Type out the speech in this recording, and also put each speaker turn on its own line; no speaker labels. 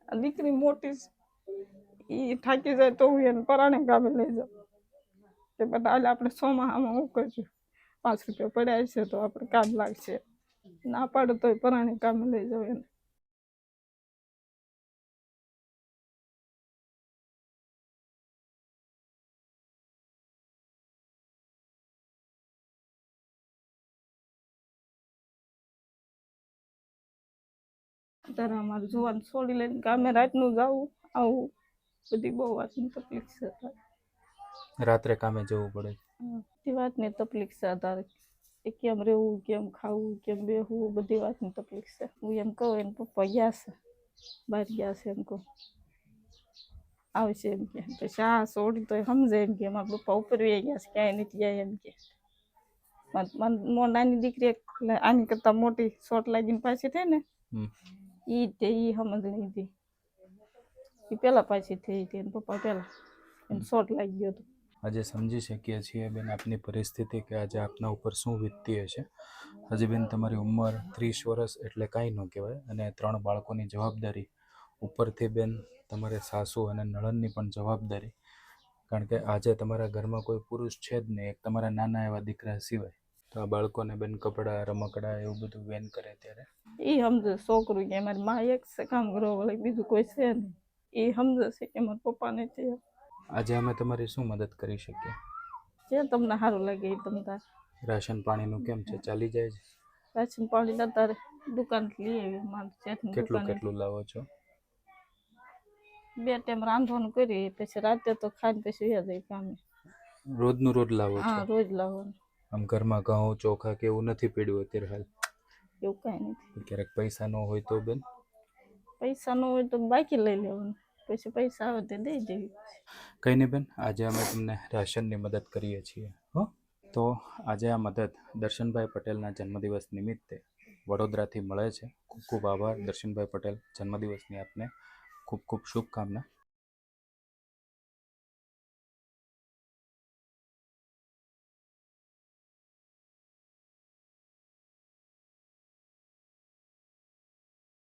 આ દીકરી મોટી છે, એ થાકી જાય તો હું એને પરાણે ગામે લઈ જાઉં કે બધા હાલે આપણે સોમાહામાં હું કરશું, 5 રૂપિયા પડ્યા છે તો આપણે કામ લાગશે. ના પાડો તોય પરાણે કામે લઈ જાઉં એને. અત્યારે અમારે જોવાનું છોડી લઈને કામે રાતનું જવું આવું બધી બહુ વાતની તકલીફ છે.
રાત્રે કામે જવું પડે.
બધી વાતની તકલીફ છે અત્યારે, એ કેમ રહેવું, કેમ ખાવું, કેમ બેહવું, બધી વાતની તકલીફ છે. હું એમ કહું એને પપ્પા ગયા છે, બહાર ગયા છે એમ કહું, આવશે એમ કે. પછી આ છોડી તો સમજે એમ કે મારા પપ્પા ઉપર વહી ગયા છે, ક્યાંય નથી ગયા એમ કે. નાની દીકરી આની કરતા મોટી શોટ લાગીને પાછી થઈ ને, ઈ સમજ લીધી. એ પેલા પાછી થઈ હતી, એને પપ્પા પેલા એને શોટ લાગી ગયો હતો.
આજે સમજી શકીએ છીએ બેન આપની પરિસ્થિતિ કે આજે આપના ઉપર શું વીતતી હશે. હજી બેન તમારી ઉંમર 30 વર્ષ એટલે કાંઈ ન કહેવાય, અને 3 બાળકોની જવાબદારી ઉપરથી બેન તમારે સાસુ અને નણંદની પણ જવાબદારી, કારણ કે આજે તમારા ઘરમાં કોઈ પુરુષ છે જ નહીં, એક તમારા નાના એવા દીકરા સિવાય. તો આ બાળકોને બેન કપડાં રમકડા એવું બધું બેન કરે ત્યારે
એ સમજે છોકરું કે મારી મા એક છે કામ કરવા વાળી, બીજું કોઈ છે નહીં. એ સમજે છે કે મારા પપ્પાને છે.
આજે અમે તમારી શું મદદ કરી શકીએ?
જે તમને સારું લાગે એ તમે તાર.
રાશન પાણીનું કેમ છે, ચાલી જાય છે?
રાશન પાણી અત્યારે દુકાનથી લઈ આવી, મારે
કેટલું લાવો છો?
2 ટાઈમ રાંધવાનું કરી, પછી રાતે તો ખાઈને પછી વ્યા જાય કામે.
રોજનું રોજ લાવો છો?
હા, રોજ લાવવાનું.
આમ ઘરમાં ઘઉં ચોખા કે એવું નથી પડ્યું અત્યારે હાલ?
એવું કાંઈ નથી.
ક્યારેક પૈસા ન હોય તો બેન?
પૈસા ન હોય તો બાકી લઈ લેવાનું, પછી પૈસા આવે તે દઈ દેવી.
કંઈ નહીં બેન, આજે અમે તમને રાશનની મદદ કરીએ છીએ. હો, તો આજે આ મદદ દર્શનભાઈ પટેલના જન્મદિવસ નિમિત્તે વડોદરાથી મળે છે. ખૂબ ખૂબ આભાર દર્શનભાઈ પટેલ, જન્મદિવસની આપને ખૂબ ખૂબ શુભકામના.